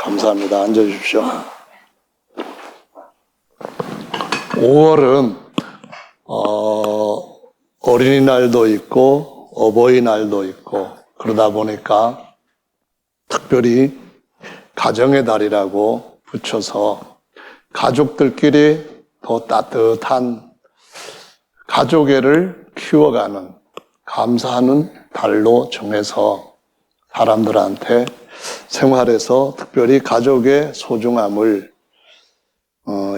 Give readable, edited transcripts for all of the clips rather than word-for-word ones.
감사합니다. 앉아주십시오. 5월은 어린이날도 있고 어버이날도 있고 그러다 보니까 특별히 가정의 달이라고 붙여서 가족들끼리 더 따뜻한 가족애를 키워가는 감사하는 달로 정해서 사람들한테 생활에서 특별히 가족의 소중함을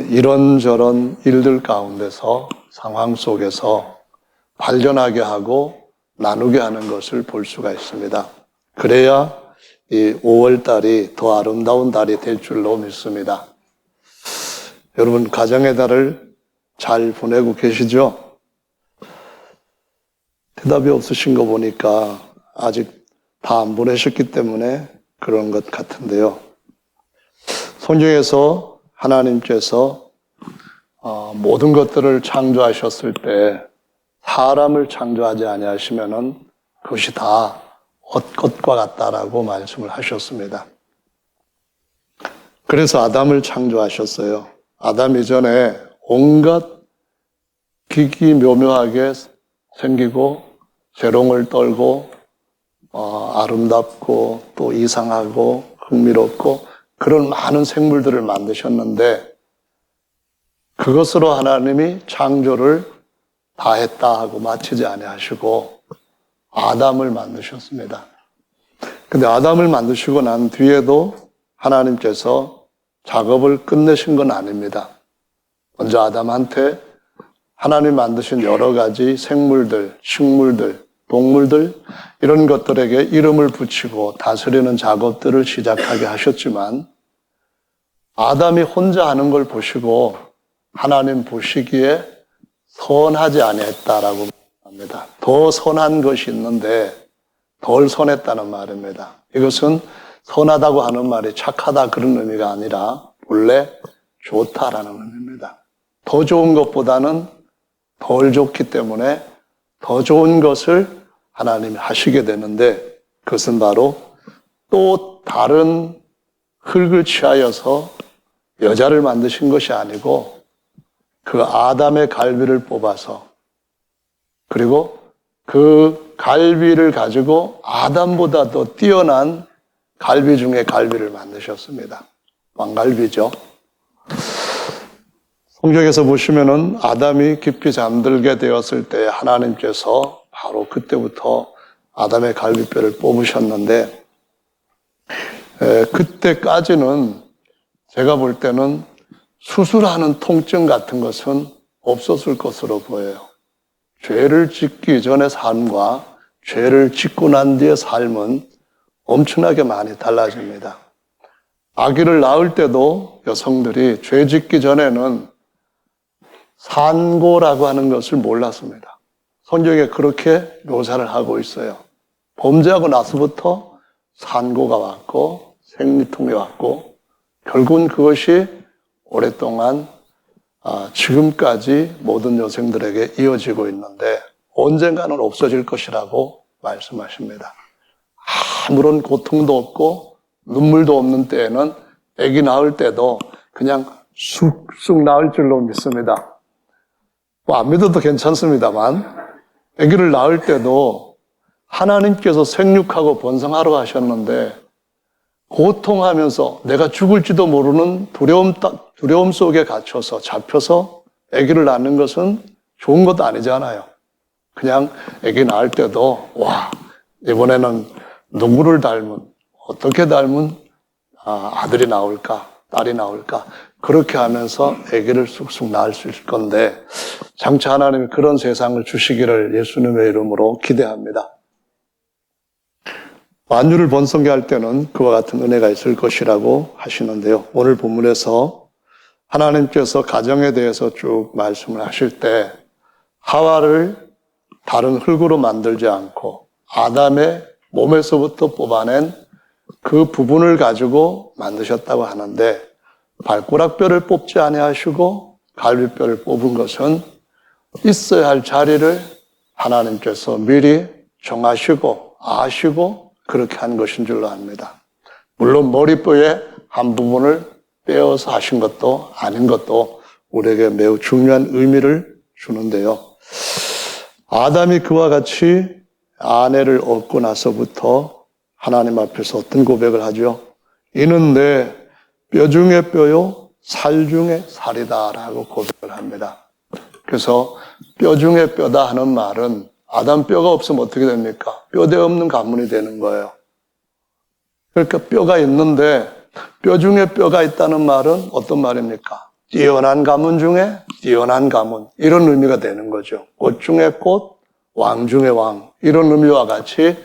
이런저런 일들 가운데서 상황 속에서 발견하게 하고 나누게 하는 것을 볼 수가 있습니다. 그래야 이 5월 달이 더 아름다운 달이 될 줄로 믿습니다. 여러분 가정의 달을 잘 보내고 계시죠? 대답이 없으신 거 보니까 아직 다 안 보내셨기 때문에 그런 것 같은데요. 성경에서 하나님께서 모든 것들을 창조하셨을 때 사람을 창조하지 아니하시면은 그것이 다 헛것과 같다라고 말씀을 하셨습니다. 그래서 아담을 창조하셨어요. 아담 이전에 온갖 기기묘묘하게 생기고 재롱을 떨고 아름답고 또 이상하고 흥미롭고 그런 많은 생물들을 만드셨는데 그것으로 하나님이 창조를 다 했다 하고 마치지 아니하시고 아담을 만드셨습니다. 근데 아담을 만드시고 난 뒤에도 하나님께서 작업을 끝내신 건 아닙니다. 먼저 아담한테 하나님 만드신 여러 가지 생물들, 식물들, 동물들 이런 것들에게 이름을 붙이고 다스리는 작업들을 시작하게 하셨지만 아담이 혼자 하는 걸 보시고 하나님 보시기에 선하지 아니했다라고 합니다. 더 선한 것이 있는데 덜 선했다는 말입니다. 이것은 선하다고 하는 말이 착하다 그런 의미가 아니라 본래 좋다라는 의미입니다. 더 좋은 것보다는 덜 좋기 때문에 더 좋은 것을 하나님이 하시게 되는데 그것은 바로 또 다른 흙을 취하여서 여자를 만드신 것이 아니고 그 아담의 갈비를 뽑아서 그리고 그 갈비를 가지고 아담보다 더 뛰어난 갈비 중에 갈비를 만드셨습니다. 왕갈비죠. 성경에서 보시면은 아담이 깊이 잠들게 되었을 때 하나님께서 바로 그때부터 아담의 갈비뼈를 뽑으셨는데 그때까지는 제가 볼 때는 수술하는 통증 같은 것은 없었을 것으로 보여요. 죄를 짓기 전의 삶과 죄를 짓고 난 뒤의 삶은 엄청나게 많이 달라집니다. 아기를 낳을 때도 여성들이 죄 짓기 전에는 산고라고 하는 것을 몰랐습니다. 성경에 그렇게 묘사를 하고 있어요. 범죄하고 나서부터 산고가 왔고 생리통이 왔고 결국은 그것이 오랫동안 지금까지 모든 여성들에게 이어지고 있는데 언젠가는 없어질 것이라고 말씀하십니다. 아무런 고통도 없고 눈물도 없는 때에는 아기 낳을 때도 그냥 쑥쑥 나을 줄로 믿습니다. 안 믿어도 괜찮습니다만 아기를 낳을 때도 하나님께서 생육하고 번성하러 하셨는데 고통하면서 내가 죽을지도 모르는 두려움 속에 갇혀서 잡혀서 아기를 낳는 것은 좋은 것도 아니잖아요. 그냥 아기 낳을 때도 와 이번에는 누구를 닮은 어떻게 닮은 아들이 나올까 딸이 나올까 그렇게 하면서 아기를 쑥쑥 낳을 수 있을 건데 장차 하나님이 그런 세상을 주시기를 예수님의 이름으로 기대합니다. 만유를 번성케 할 때는 그와 같은 은혜가 있을 것이라고 하시는데요. 오늘 본문에서 하나님께서 가정에 대해서 쭉 말씀을 하실 때 하와를 다른 흙으로 만들지 않고 아담의 몸에서부터 뽑아낸 그 부분을 가지고 만드셨다고 하는데 발가락뼈를 뽑지 아니하시고 갈비뼈를 뽑은 것은 있어야 할 자리를 하나님께서 미리 정하시고 아시고 그렇게 한 것인 줄로 압니다. 물론 머리뼈에 한 부분을 빼어서 하신 것도 아닌 것도 우리에게 매우 중요한 의미를 주는데요. 아담이 그와 같이 아내를 얻고 나서부터 하나님 앞에서 어떤 고백을 하죠? 이는 내 뼈 중에 뼈요 살 중에 살이다라고 고백을 합니다. 그래서 뼈 중에 뼈다 하는 말은 아담 뼈가 없으면 어떻게 됩니까? 뼈대 없는 가문이 되는 거예요. 그러니까 뼈가 있는데 뼈 중에 뼈가 있다는 말은 어떤 말입니까? 뛰어난 가문 중에 뛰어난 가문, 이런 의미가 되는 거죠. 꽃 중에 꽃, 왕 중에 왕, 이런 의미와 같이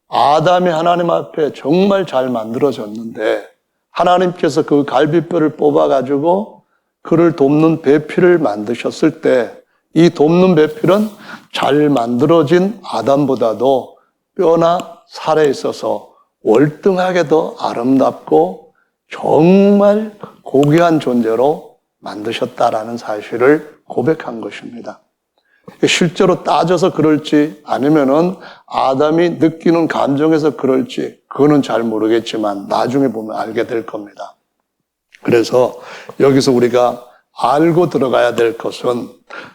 아담이 하나님 앞에 정말 잘 만들어졌는데 하나님께서 그 갈비뼈를 뽑아가지고 그를 돕는 배필을 만드셨을 때 이 돕는 배필은 잘 만들어진 아담보다도 뼈나 살에 있어서 월등하게 더 아름답고 정말 고귀한 존재로 만드셨다라는 사실을 고백한 것입니다. 실제로 따져서 그럴지 아니면은 아담이 느끼는 감정에서 그럴지 그거는 잘 모르겠지만 나중에 보면 알게 될 겁니다. 그래서 여기서 우리가 알고 들어가야 될 것은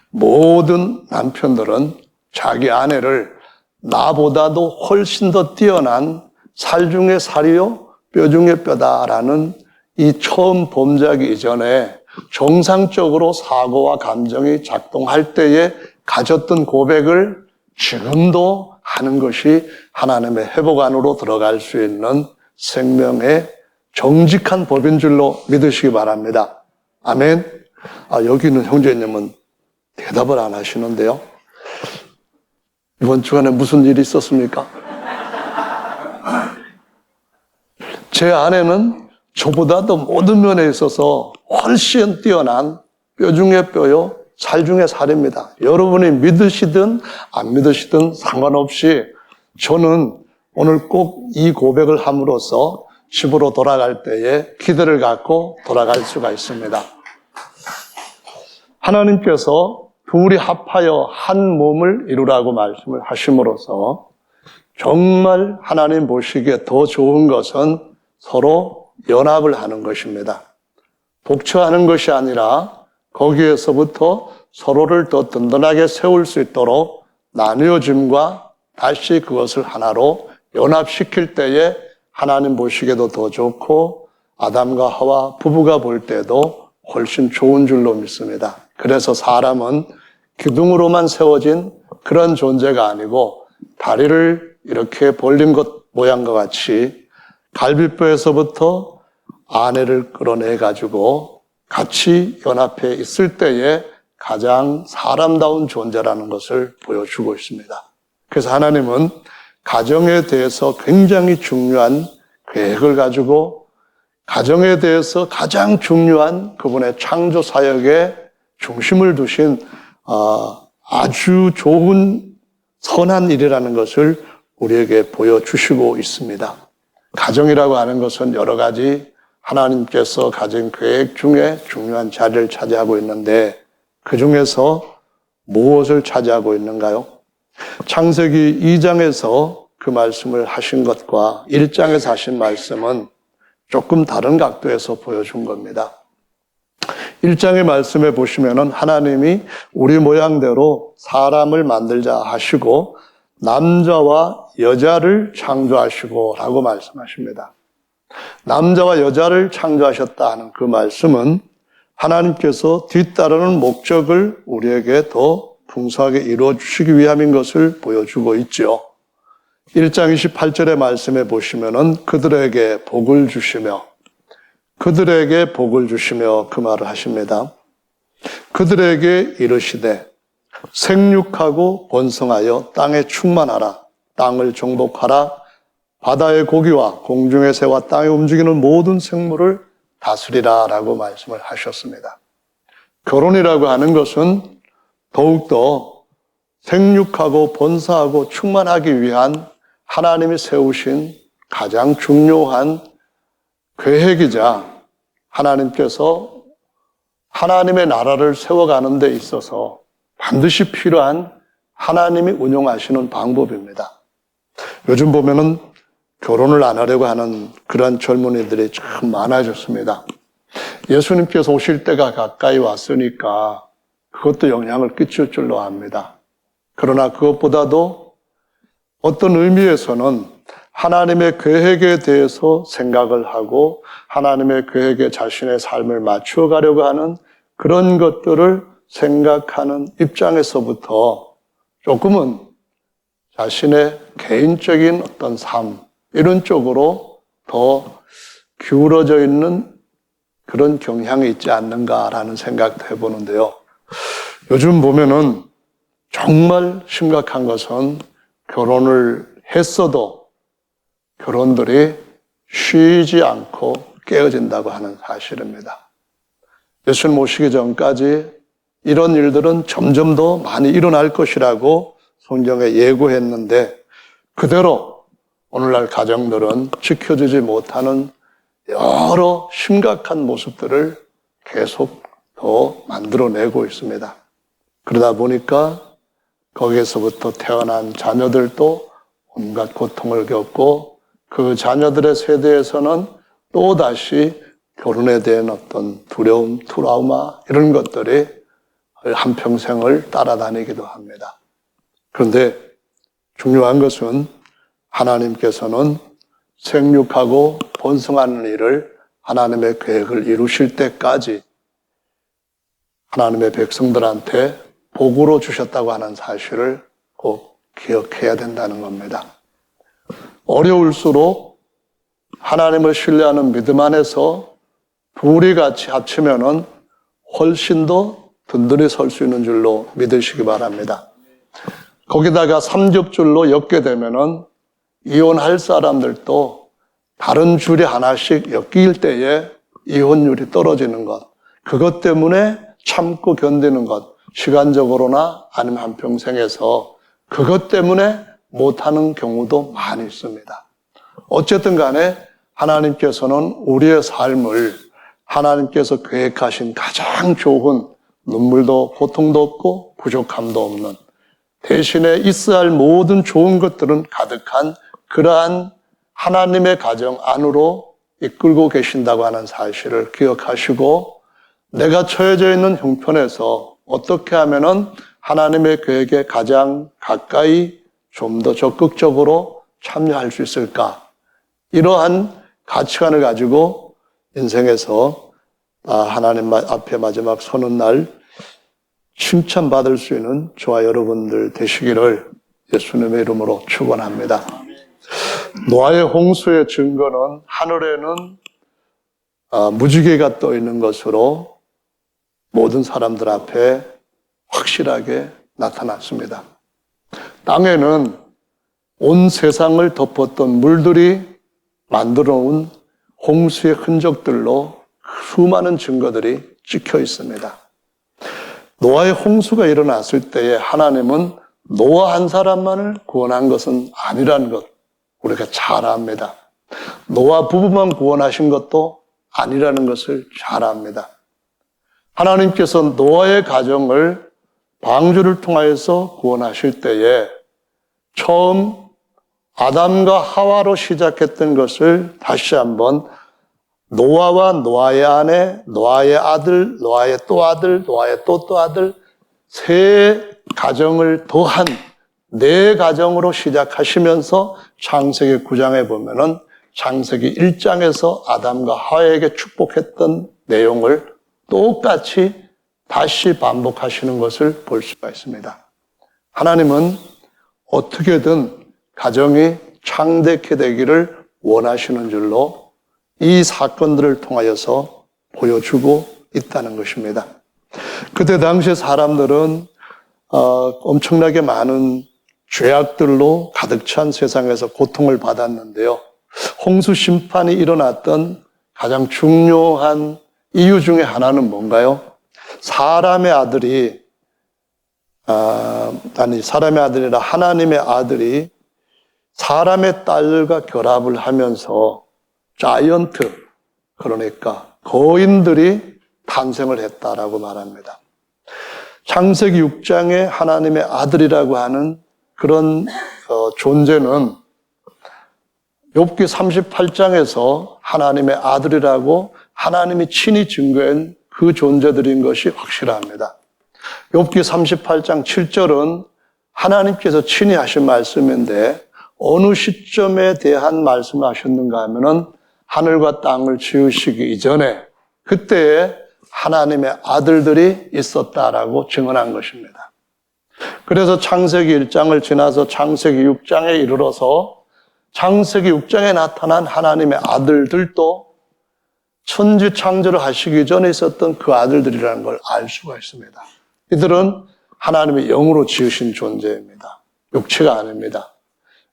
모든 남편들은 자기 아내를 나보다도 훨씬 더 뛰어난 살 중에 살이요 뼈 중에 뼈다라는 이 처음 범죄하기 이전에 정상적으로 사고와 감정이 작동할 때에 가졌던 고백을 지금도 하는 것이 하나님의 회복 안으로 들어갈 수 있는 생명의 정직한 법인 줄로 믿으시기 바랍니다. 아멘. 여기 있는 형제님은 대답을 안 하시는데요. 이번 주간에 무슨 일이 있었습니까? 제 아내는 저보다도 모든 면에 있어서 훨씬 뛰어난 뼈 중에 뼈요 살 중에 살입니다. 여러분이 믿으시든 안 믿으시든 상관없이 저는 오늘 꼭 이 고백을 함으로써 집으로 돌아갈 때에 기대를 갖고 돌아갈 수가 있습니다. 하나님께서 둘이 합하여 한 몸을 이루라고 말씀을 하심으로써 정말 하나님 보시기에 더 좋은 것은 서로 연합을 하는 것입니다. 독처하는 것이 아니라 거기에서부터 서로를 더 든든하게 세울 수 있도록 나뉘어짐과 다시 그것을 하나로 연합시킬 때에 하나님 보시기에도 더 좋고 아담과 하와 부부가 볼 때도 훨씬 좋은 줄로 믿습니다. 그래서 사람은 기둥으로만 세워진 그런 존재가 아니고 다리를 이렇게 벌린 것 모양과 같이 갈비뼈에서부터 아내를 끌어내가지고 같이 연합해 있을 때에 가장 사람다운 존재라는 것을 보여주고 있습니다. 그래서 하나님은 가정에 대해서 굉장히 중요한 계획을 가지고 가정에 대해서 가장 중요한 그분의 창조 사역에 중심을 두신 아주 좋은 선한 일이라는 것을 우리에게 보여주시고 있습니다. 가정이라고 하는 것은 여러 가지 하나님께서 가진 계획 중에 중요한 자리를 차지하고 있는데 그 중에서 무엇을 차지하고 있는가요? 창세기 2장에서 그 말씀을 하신 것과 1장에서 하신 말씀은 조금 다른 각도에서 보여준 겁니다. 1장의 말씀에 보시면은 하나님이 우리 모양대로 사람을 만들자 하시고 남자와 여자를 창조하시고 라고 말씀하십니다. 남자와 여자를 창조하셨다 하는 그 말씀은 하나님께서 뒤따르는 목적을 우리에게 더 풍성하게 이루어 주시기 위함인 것을 보여주고 있죠. 1장 28절의 말씀에 보시면은 그들에게 복을 주시며 그 말을 하십니다. 그들에게 이르시되 생육하고 번성하여 땅에 충만하라. 땅을 정복하라. 바다의 고기와 공중의 새와 땅에 움직이는 모든 생물을 다스리라 라고 말씀을 하셨습니다. 결혼이라고 하는 것은 더욱더 생육하고 번성하고 충만하기 위한 하나님이 세우신 가장 중요한 계획이자 하나님께서 하나님의 나라를 세워가는 데 있어서 반드시 필요한 하나님이 운용하시는 방법입니다. 요즘 보면은 결혼을 안 하려고 하는 그런 젊은이들이 참 많아졌습니다. 예수님께서 오실 때가 가까이 왔으니까 그것도 영향을 끼칠 줄로 압니다. 그러나 그것보다도 어떤 의미에서는 하나님의 계획에 대해서 생각을 하고 하나님의 계획에 자신의 삶을 맞추어 가려고 하는 그런 것들을 생각하는 입장에서부터 조금은 자신의 개인적인 어떤 삶, 이런 쪽으로 더 기울어져 있는 그런 경향이 있지 않는가라는 생각도 해보는데요. 요즘 보면은 정말 심각한 것은 결혼을 했어도 결혼들이 쉬지 않고 깨어진다고 하는 사실입니다. 예수님 오시기 전까지 이런 일들은 점점 더 많이 일어날 것이라고 성경에 예고했는데 그대로 오늘날 가정들은 지켜지지 못하는 여러 심각한 모습들을 계속 더 만들어내고 있습니다. 그러다 보니까 거기에서부터 태어난 자녀들도 온갖 고통을 겪고 그 자녀들의 세대에서는 또다시 결혼에 대한 어떤 두려움, 트라우마 이런 것들이 한평생을 따라다니기도 합니다. 그런데 중요한 것은 하나님께서는 생육하고 번성하는 일을 하나님의 계획을 이루실 때까지 하나님의 백성들한테 복으로 주셨다고 하는 사실을 꼭 기억해야 된다는 겁니다. 어려울수록 하나님을 신뢰하는 믿음 안에서 둘이 같이 합치면은 훨씬 더 든든히 설 수 있는 줄로 믿으시기 바랍니다. 거기다가 삼겹줄로 엮게 되면은 이혼할 사람들도 다른 줄이 하나씩 엮일 때에 이혼율이 떨어지는 것, 그것 때문에 참고 견디는 것, 시간적으로나 아니면 한평생에서 그것 때문에 못하는 경우도 많이 있습니다. 어쨌든 간에 하나님께서는 우리의 삶을 하나님께서 계획하신 가장 좋은 눈물도 고통도 없고 부족함도 없는 대신에 있어야 할 모든 좋은 것들은 가득한 그러한 하나님의 가정 안으로 이끌고 계신다고 하는 사실을 기억하시고 내가 처해져 있는 형편에서 어떻게 하면은 하나님의 계획에 가장 가까이 좀 더 적극적으로 참여할 수 있을까? 이러한 가치관을 가지고 인생에서 하나님 앞에 마지막 서는 날 칭찬받을 수 있는 저와 여러분들 되시기를 예수님의 이름으로 축원합니다. 노아의 홍수의 증거는 하늘에는 무지개가 떠 있는 것으로 모든 사람들 앞에 확실하게 나타났습니다. 땅에는 온 세상을 덮었던 물들이 만들어 온 홍수의 흔적들로 수많은 증거들이 찍혀 있습니다. 노아의 홍수가 일어났을 때에 하나님은 노아 한 사람만을 구원한 것은 아니라는 것 우리가 잘 압니다. 노아 부부만 구원하신 것도 아니라는 것을 잘 압니다. 하나님께서 노아의 가정을 방주를 통하여서 구원하실 때에 처음 아담과 하와로 시작했던 것을 다시 한번 노아와 노아의 아내, 노아의 아들, 노아의 또 아들, 노아의 또 아들 세 가정을 더한 네 가정으로 시작하시면서 창세기 9장에 보면은 창세기 1장에서 아담과 하와에게 축복했던 내용을 똑같이 다시 반복하시는 것을 볼 수가 있습니다. 하나님은 어떻게든 가정이 창대케 되기를 원하시는 줄로 이 사건들을 통하여서 보여주고 있다는 것입니다. 그때 당시에 사람들은 엄청나게 많은 죄악들로 가득 찬 세상에서 고통을 받았는데요. 홍수 심판이 일어났던 가장 중요한 이유 중에 하나는 뭔가요? 사람의 아들이 사람의 아들이라 하나님의 아들이 사람의 딸과 결합을 하면서 자이언트, 그러니까 거인들이 탄생을 했다라고 말합니다. 창세기 6장에 하나님의 아들이라고 하는 그런 존재는 욥기 38장에서 하나님의 아들이라고 하나님이 친히 증거한 그 존재들인 것이 확실합니다. 욥기 38장 7절은 하나님께서 친히 하신 말씀인데 어느 시점에 대한 말씀을 하셨는가 하면은 하늘과 땅을 지으시기 이전에 그때에 하나님의 아들들이 있었다라고 증언한 것입니다. 그래서 창세기 1장을 지나서 창세기 6장에 이르러서 창세기 6장에 나타난 하나님의 아들들도 천지 창조를 하시기 전에 있었던 그 아들들이라는 걸 알 수가 있습니다. 이들은 하나님의 영으로 지으신 존재입니다. 육체가 아닙니다.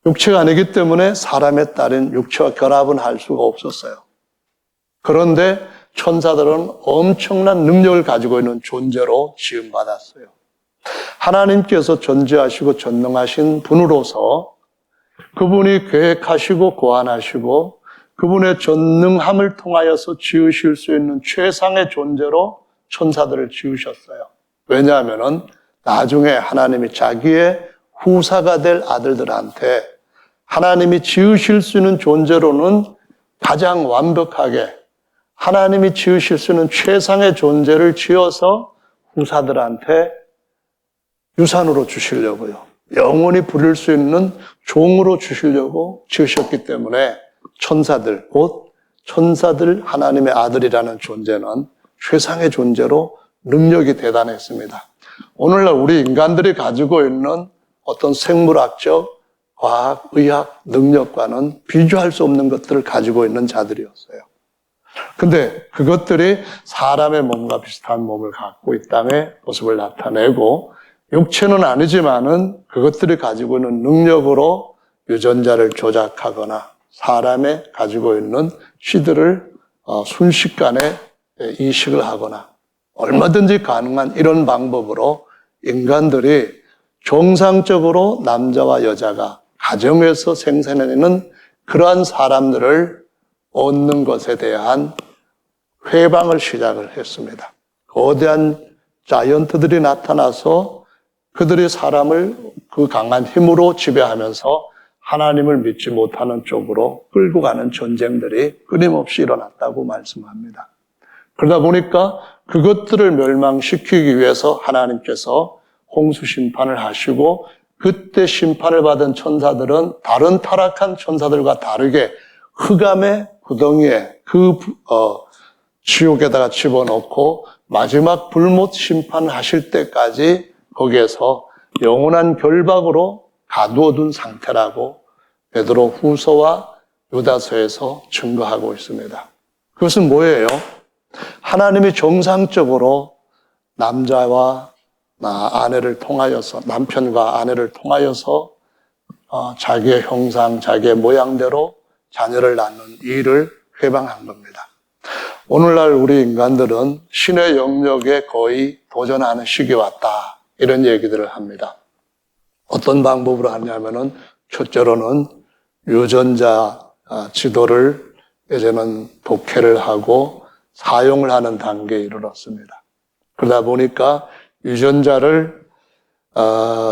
육체가 아니기 때문에 사람에 따른 육체와 결합은 할 수가 없었어요. 그런데 천사들은 엄청난 능력을 가지고 있는 존재로 지음받았어요. 하나님께서 전지하시고 전능하신 분으로서 그분이 계획하시고 고안하시고 그분의 전능함을 통하여서 지으실 수 있는 최상의 존재로 천사들을 지으셨어요. 왜냐하면 나중에 하나님이 자기의 후사가 될 아들들한테 하나님이 지으실 수 있는 존재로는 가장 완벽하게 하나님이 지으실 수 있는 최상의 존재를 지어서 후사들한테 유산으로 주시려고요. 영원히 부릴 수 있는 종으로 주시려고 지으셨기 때문에 천사들, 곧 천사들 하나님의 아들이라는 존재는 최상의 존재로 능력이 대단했습니다. 오늘날 우리 인간들이 가지고 있는 어떤 생물학적, 과학, 의학 능력과는 비교할 수 없는 것들을 가지고 있는 자들이었어요. 근데 그것들이 사람의 몸과 비슷한 몸을 갖고 이 땅의 모습을 나타내고 육체는 아니지만은 그것들이 가지고 있는 능력으로 유전자를 조작하거나 사람의 가지고 있는 씨들을 순식간에 이식을 하거나 얼마든지 가능한 이런 방법으로 인간들이 정상적으로 남자와 여자가 가정에서 생산해내는 그러한 사람들을 얻는 것에 대한 회방을 시작을 했습니다. 거대한 자이언트들이 나타나서 그들이 사람을 그 강한 힘으로 지배하면서 하나님을 믿지 못하는 쪽으로 끌고 가는 전쟁들이 끊임없이 일어났다고 말씀합니다. 그러다 보니까 그것들을 멸망시키기 위해서 하나님께서 홍수 심판을 하시고 그때 심판을 받은 천사들은 다른 타락한 천사들과 다르게 흑암의 구덩이에 지옥에다가 집어넣고 마지막 불못 심판하실 때까지 거기에서 영원한 결박으로 가두어둔 상태라고 베드로 후서와 유다서에서 증거하고 있습니다. 그것은 뭐예요? 하나님이 정상적으로 남자와 아내를 통하여서 남편과 아내를 통하여서 자기의 형상, 자기의 모양대로 자녀를 낳는 일을 회방한 겁니다. 오늘날 우리 인간들은 신의 영역에 거의 도전하는 시기에 왔다. 이런 얘기들을 합니다. 어떤 방법으로 하냐면은 첫째로는 유전자 지도를 이제는 독해를 하고 사용을 하는 단계에 이르렀습니다. 그러다 보니까 유전자를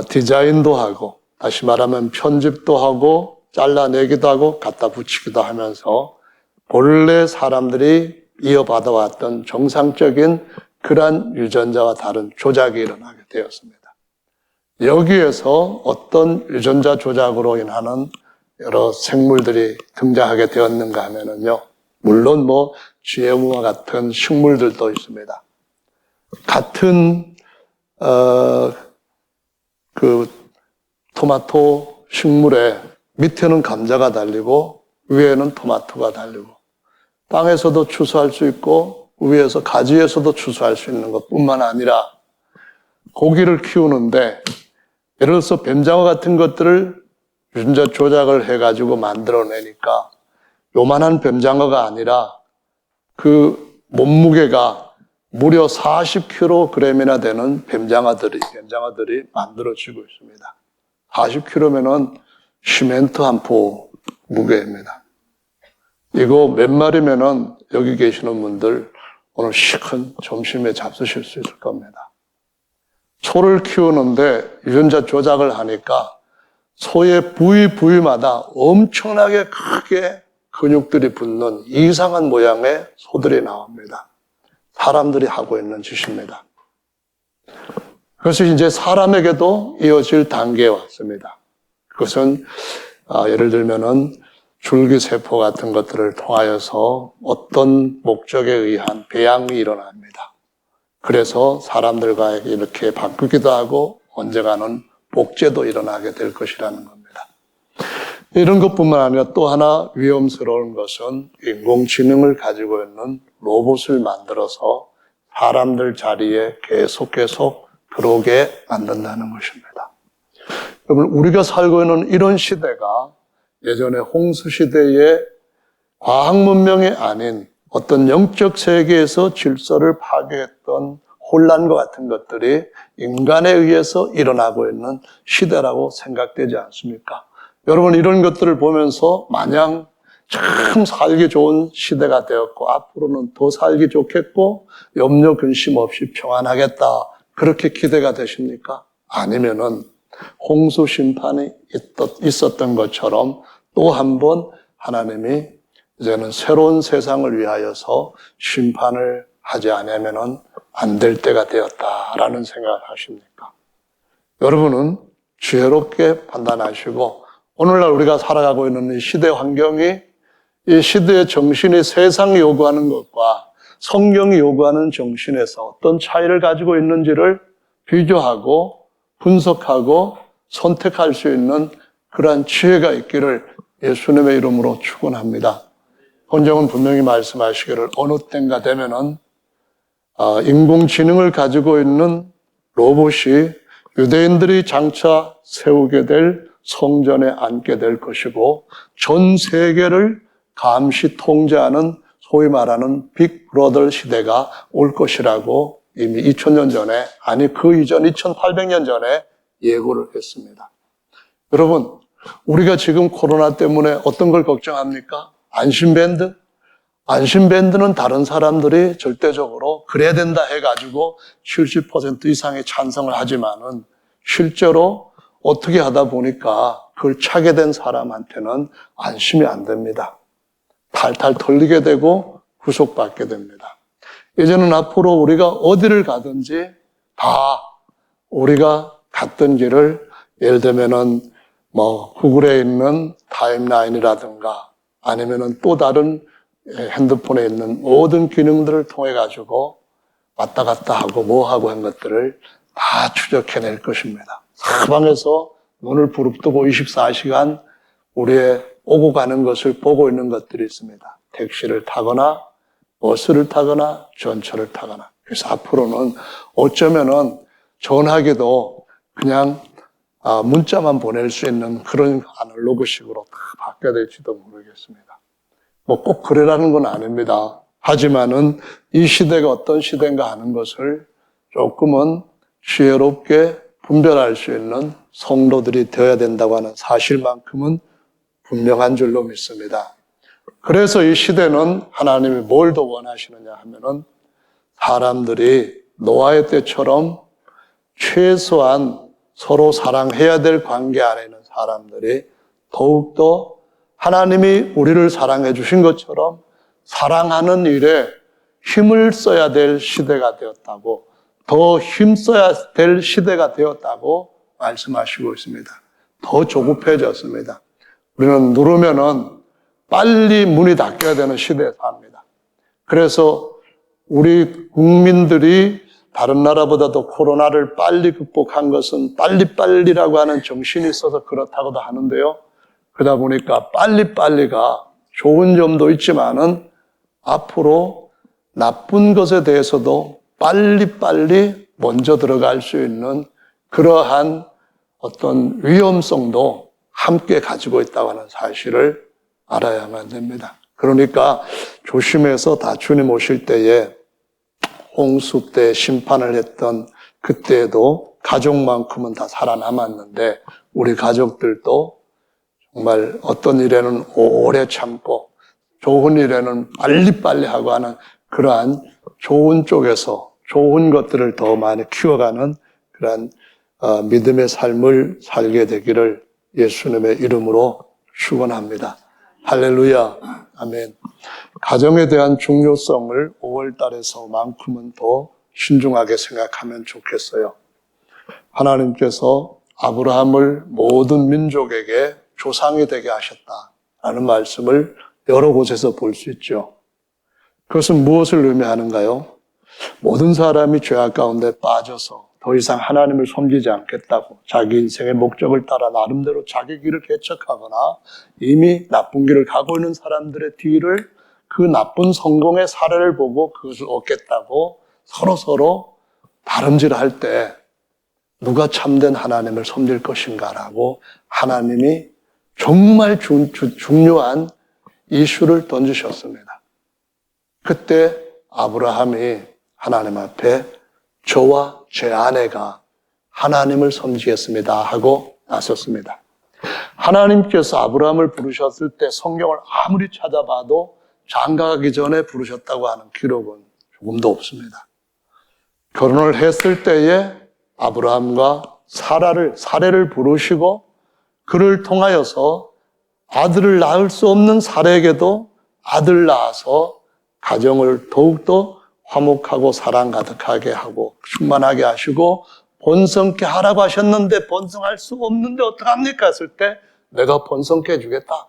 디자인도 하고 다시 말하면 편집도 하고 잘라내기도 하고 갖다 붙이기도 하면서 본래 사람들이 이어받아 왔던 정상적인 그러한 유전자와 다른 조작이 일어나게 되었습니다. 여기에서 어떤 유전자 조작으로 인하는 여러 생물들이 등장하게 되었는가 하면은요, 물론 GMO와 같은 식물들도 있습니다. 같은 토마토 식물에 밑에는 감자가 달리고 위에는 토마토가 달리고 땅에서도 추수할 수 있고 위에서 가지에서도 추수할 수 있는 것뿐만 아니라 고기를 키우는데 예를 들어서 뱀장어 같은 것들을 유전자 조작을 해가지고 만들어내니까 요만한 뱀장어가 아니라 그 몸무게가 무려 40kg이나 되는 뱀장어들이 만들어지고 있습니다. 40kg면은 시멘트 한 포 무게입니다. 이거 몇 마리면은 여기 계시는 분들 오늘 시큰 점심에 잡수실 수 있을 겁니다. 소를 키우는데 유전자 조작을 하니까 소의 부위마다 엄청나게 크게 근육들이 붙는 이상한 모양의 소들이 나옵니다. 사람들이 하고 있는 짓입니다. 그래서 이제 사람에게도 이어질 단계에 왔습니다. 그것은 예를 들면은 줄기세포 같은 것들을 통하여서 어떤 목적에 의한 배양이 일어납니다. 그래서 사람들과 이렇게 바꾸기도 하고 언젠가는 복제도 일어나게 될 것이라는 겁니다. 이런 것뿐만 아니라 또 하나 위험스러운 것은 인공지능을 가지고 있는 로봇을 만들어서 사람들 자리에 계속 들어오게 만든다는 것입니다. 여러분, 우리가 살고 있는 이런 시대가 예전에 홍수시대의 과학문명이 아닌 어떤 영적 세계에서 질서를 파괴했던 혼란과 같은 것들이 인간에 의해서 일어나고 있는 시대라고 생각되지 않습니까? 여러분, 이런 것들을 보면서 마냥 참 살기 좋은 시대가 되었고 앞으로는 더 살기 좋겠고 염려 근심 없이 평안하겠다, 그렇게 기대가 되십니까? 아니면은 홍수 심판이 있었던 것처럼 또 한 번 하나님이 이제는 새로운 세상을 위하여서 심판을 하지 않으면은 안 될 때가 되었다라는 생각을 하십니까? 여러분은 지혜롭게 판단하시고 오늘날 우리가 살아가고 있는 이 시대 환경이 이 시대의 정신이 세상이 요구하는 것과 성경이 요구하는 정신에서 어떤 차이를 가지고 있는지를 비교하고 분석하고 선택할 수 있는 그러한 지혜가 있기를 예수님의 이름으로 축원합니다. 본경은 분명히 말씀하시기를 어느 때인가 되면은 인공지능을 가지고 있는 로봇이 유대인들이 장차 세우게 될 성전에 앉게 될 것이고 전 세계를 감시 통제하는 소위 말하는 빅브러더 시대가 올 것이라고 이미 2000년 전에, 아니 그 이전 2800년 전에 예고를 했습니다. 여러분, 우리가 지금 코로나 때문에 어떤 걸 걱정합니까? 안심밴드? 안심밴드는 다른 사람들이 절대적으로 그래야 된다 해가지고 70% 이상의 찬성을 하지만은 실제로 어떻게 하다 보니까 그걸 차게 된 사람한테는 안심이 안 됩니다. 탈탈 털리게 되고 구속받게 됩니다. 이제는 앞으로 우리가 어디를 가든지 다 우리가 갔던 길을 예를 들면은 구글에 있는 타임라인이라든가 아니면은 또 다른 핸드폰에 있는 모든 기능들을 통해 가지고 왔다 갔다 하고 뭐 하고 한 것들을 다 추적해낼 것입니다. 사방에서 눈을 부릅뜨고 24시간 우리의 오고 가는 것을 보고 있는 것들이 있습니다. 택시를 타거나 버스를 타거나 전철을 타거나. 그래서 앞으로는 어쩌면은 전화기도 그냥 문자만 보낼 수 있는 그런 아날로그식으로 다 바뀌어야 될지도 모르겠습니다. 꼭 그래라는 건 아닙니다. 하지만은 이 시대가 어떤 시대인가 하는 것을 조금은 지혜롭게 분별할 수 있는 성도들이 되어야 된다고 하는 사실만큼은 분명한 줄로 믿습니다. 그래서 이 시대는 하나님이 뭘 더 원하시느냐 하면은 사람들이 노아의 때처럼 최소한 서로 사랑해야 될 관계 안에 있는 사람들이 더욱더 하나님이 우리를 사랑해 주신 것처럼 사랑하는 일에 힘을 써야 될 시대가 되었다고, 더 힘써야 될 시대가 되었다고 말씀하시고 있습니다. 더 조급해졌습니다. 우리는 누르면은 빨리 문이 닫혀야 되는 시대에 삽니다. 그래서 우리 국민들이 다른 나라보다도 코로나를 빨리 극복한 것은 빨리빨리라고 하는 정신이 있어서 그렇다고도 하는데요. 그러다 보니까 빨리빨리가 좋은 점도 있지만은 앞으로 나쁜 것에 대해서도 빨리빨리 먼저 들어갈 수 있는 그러한 어떤 위험성도 함께 가지고 있다고 하는 사실을 알아야만 됩니다. 그러니까 조심해서 다 주님 오실 때에 홍수 때 심판을 했던 그때에도 가족만큼은 다 살아남았는데 우리 가족들도 정말 어떤 일에는 오래 참고 좋은 일에는 빨리빨리 하고 하는 그러한 좋은 쪽에서 좋은 것들을 더 많이 키워가는 그러한 믿음의 삶을 살게 되기를 예수님의 이름으로 축원합니다. 할렐루야. 아멘. 가정에 대한 중요성을 5월 달에서만큼은 더 신중하게 생각하면 좋겠어요. 하나님께서 아브라함을 모든 민족에게 조상이 되게 하셨다라는 말씀을 여러 곳에서 볼 수 있죠. 그것은 무엇을 의미하는가요? 모든 사람이 죄악 가운데 빠져서 더 이상 하나님을 섬기지 않겠다고 자기 인생의 목적을 따라 나름대로 자기 길을 개척하거나 이미 나쁜 길을 가고 있는 사람들의 뒤를 그 나쁜 성공의 사례를 보고 그것을 얻겠다고 서로 다름질할 때 누가 참된 하나님을 섬길 것인가라고 하나님이 정말 중요한 이슈를 던지셨습니다. 그때 아브라함이 하나님 앞에 저와 제 아내가 하나님을 섬기겠습니다 하고 나섰습니다. 하나님께서 아브라함을 부르셨을 때 성경을 아무리 찾아봐도 장가가기 전에 부르셨다고 하는 기록은 조금도 없습니다. 결혼을 했을 때에 아브라함과 사례를 부르시고 그를 통하여서 아들을 낳을 수 없는 사례에게도 아들 낳아서 가정을 더욱더 화목하고 사랑 가득하게 하고 충만하게 하시고 번성케 하라고 하셨는데 번성할 수 없는데 어떡합니까? 했을 때 내가 번성케 해주겠다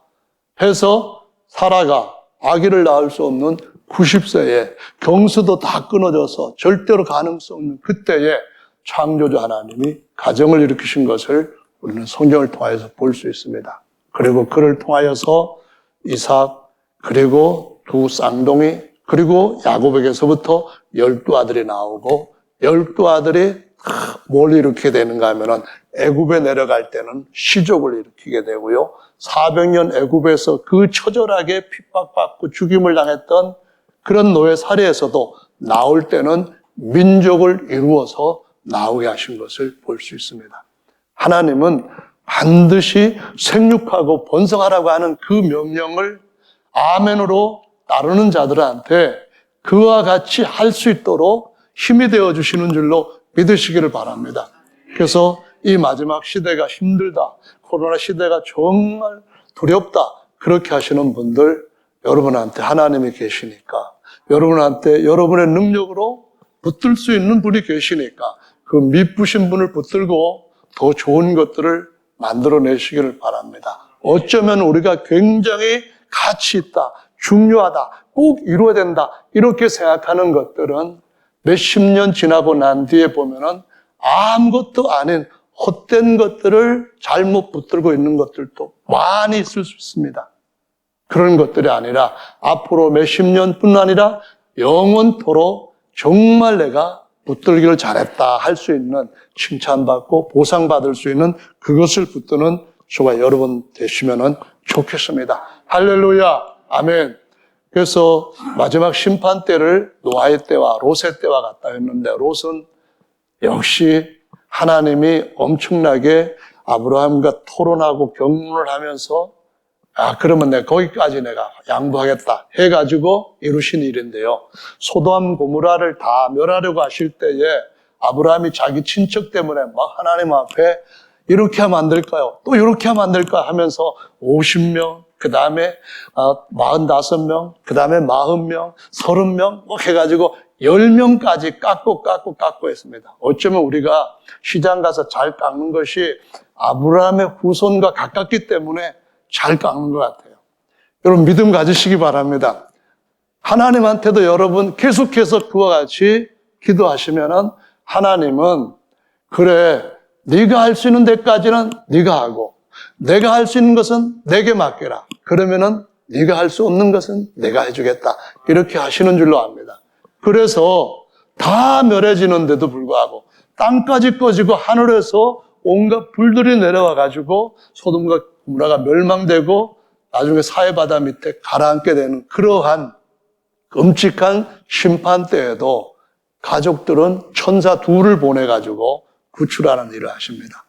해서 사라가 아기를 낳을 수 없는 90세에 경수도 다 끊어져서 절대로 가능성 없는 그때에 창조주 하나님이 가정을 일으키신 것을 우리는 성경을 통해서 볼 수 있습니다. 그리고 그를 통하여서 이삭 그리고 두 쌍둥이 그리고 야곱에게서부터 12아들이 나오고 12아들이 뭘 일으키게 되는가 하면은 애굽에 내려갈 때는 시족을 일으키게 되고요. 400년 애굽에서 그 처절하게 핍박받고 죽임을 당했던 그런 노예 사례에서도 나올 때는 민족을 이루어서 나오게 하신 것을 볼 수 있습니다. 하나님은 반드시 생육하고 번성하라고 하는 그 명령을 아멘으로 따르는 자들한테 그와 같이 할 수 있도록 힘이 되어주시는 줄로 믿으시기를 바랍니다. 그래서 이 마지막 시대가 힘들다, 코로나 시대가 정말 두렵다, 그렇게 하시는 분들, 여러분한테 하나님이 계시니까, 여러분한테 여러분의 능력으로 붙들 수 있는 분이 계시니까 그 미쁘신 분을 붙들고 더 좋은 것들을 만들어내시기를 바랍니다. 어쩌면 우리가 굉장히 가치 있다, 중요하다, 꼭 이루어야 된다 이렇게 생각하는 것들은 몇십 년 지나고 난 뒤에 보면은 아무것도 아닌 헛된 것들을 잘못 붙들고 있는 것들도 많이 있을 수 있습니다. 그런 것들이 아니라 앞으로 몇십 년뿐 아니라 영원토록 정말 내가 붙들기를 잘했다 할 수 있는 칭찬받고 보상받을 수 있는 그것을 붙드는 저와 여러분 되시면 좋겠습니다. 할렐루야, 아멘. 그래서 마지막 심판 때를 노아의 때와 롯의 때와 같다 했는데 롯은 역시 하나님이 엄청나게 아브라함과 토론하고 경륜을 하면서 그러면 내가 거기까지 내가 양보하겠다 해가지고 이루신 일인데요. 소돔 고모라를 다 멸하려고 하실 때에 아브라함이 자기 친척 때문에 막 하나님 앞에 이렇게 하면 안 될까요? 또 이렇게 하면 안 될까 하면서 50명, 그 다음에 45명, 그 다음에 40명, 30명 뭐 해가지고 10명까지 깎고 했습니다. 어쩌면 우리가 시장 가서 잘 깎는 것이 아브라함의 후손과 가깝기 때문에 잘 깎는 것 같아요. 여러분 믿음 가지시기 바랍니다. 하나님한테도 여러분 계속해서 그와 같이 기도하시면은 하나님은 그래 네가 할 수 있는 데까지는 네가 하고 내가 할 수 있는 것은 내게 맡겨라. 그러면은 네가 할 수 없는 것은 내가 해주겠다. 이렇게 하시는 줄로 압니다. 그래서 다 멸해지는데도 불구하고 땅까지 꺼지고 하늘에서 온갖 불들이 내려와 가지고 소돔과 고모라가 멸망되고 나중에 사해바다 밑에 가라앉게 되는 그러한 끔찍한 심판 때에도 가족들은 천사 둘을 보내가지고 구출하는 일을 하십니다.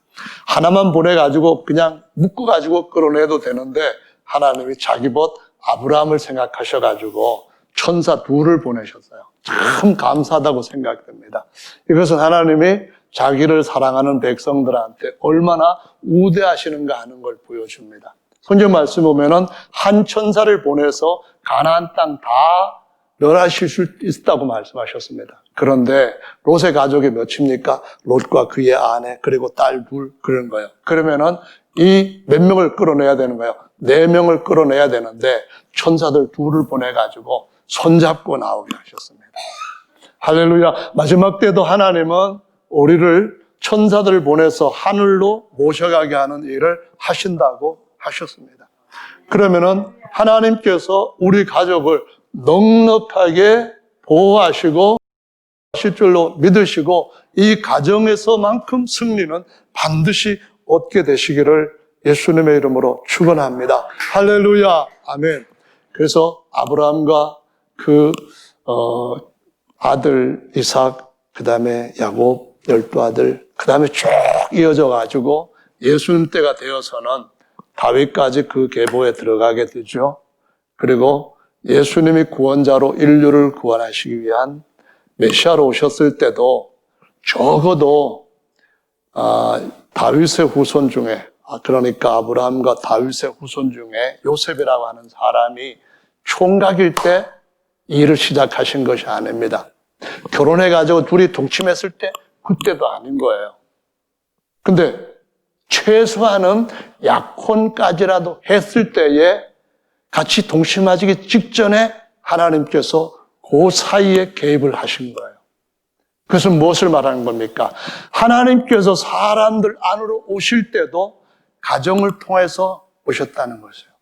하나만 보내가지고 그냥 묶어가지고 끌어내도 되는데 하나님이 자기 벗 아브라함을 생각하셔가지고 천사 둘을 보내셨어요. 참 감사하다고 생각됩니다. 이것은 하나님이 자기를 사랑하는 백성들한테 얼마나 우대하시는가 하는 걸 보여줍니다. 성경 말씀 보면은 한 천사를 보내서 가나안 땅 다 멸하실 수 있다고 말씀하셨습니다. 그런데 롯의 가족이 몇입니까? 롯과 그의 아내 그리고 딸 둘 그런 거예요. 그러면은 이 몇 명을 끌어내야 되는 거예요? 4명을 끌어내야 되는데 천사들 둘을 보내가지고 손잡고 나오게 하셨습니다. 할렐루야. 마지막 때도 하나님은 우리를 천사들을 보내서 하늘로 모셔가게 하는 일을 하신다고 하셨습니다. 그러면은 하나님께서 우리 가족을 넉넉하게 보호하시고 하실 줄로 믿으시고 이 가정에서만큼 승리는 반드시 얻게 되시기를 예수님의 이름으로 축원합니다. 할렐루야. 아멘. 그래서 아브라함과 그 아들 이삭, 그 다음에 야곱 12아들, 그 다음에 쭉 이어져 가지고 예수님 때가 되어서는 다윗까지 그 계보에 들어가게 되죠. 그리고 예수님이 구원자로 인류를 구원하시기 위한 메시아로 오셨을 때도 적어도 다윗의 후손 중에, 그러니까 아브라함과 다윗의 후손 중에 요셉이라고 하는 사람이 총각일 때 일을 시작하신 것이 아닙니다. 결혼해가지고 둘이 동침했을 때 그때도 아닌 거예요. 근데 최소한은 약혼까지라도 했을 때에 같이 동침하기 직전에 하나님께서 그 사이에 개입을 하신 거예요. 그것은 무엇을 말하는 겁니까? 하나님께서 사람들 안으로 오실 때도 가정을 통해서 오셨다는 것이에요.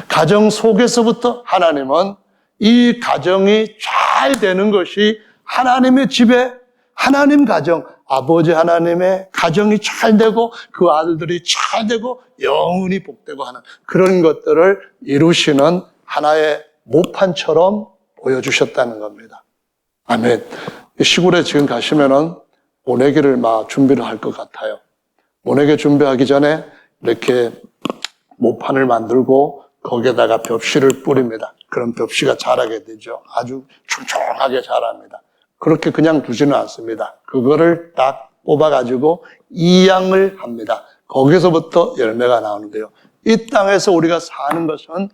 가정 속에서부터 하나님은 이 가정이 잘 되는 것이 하나님의 집에 하나님 가정, 아버지 하나님의 가정이 잘 되고 그 아들들이 잘 되고 영원히 복되고 하는 그런 것들을 이루시는 하나의 모판처럼 보여주셨다는 겁니다. 아멘. 시골에 지금 가시면은 모내기를 막 준비를 할 것 같아요. 모내기 준비하기 전에 이렇게 모판을 만들고 거기에다가 벽시를 뿌립니다. 그럼 벽시가 자라게 되죠. 아주 촘촘하게 자랍니다. 그렇게 그냥 두지는 않습니다. 그거를 딱 뽑아가지고 이양을 합니다. 거기서부터 열매가 나오는데요. 이 땅에서 우리가 사는 것은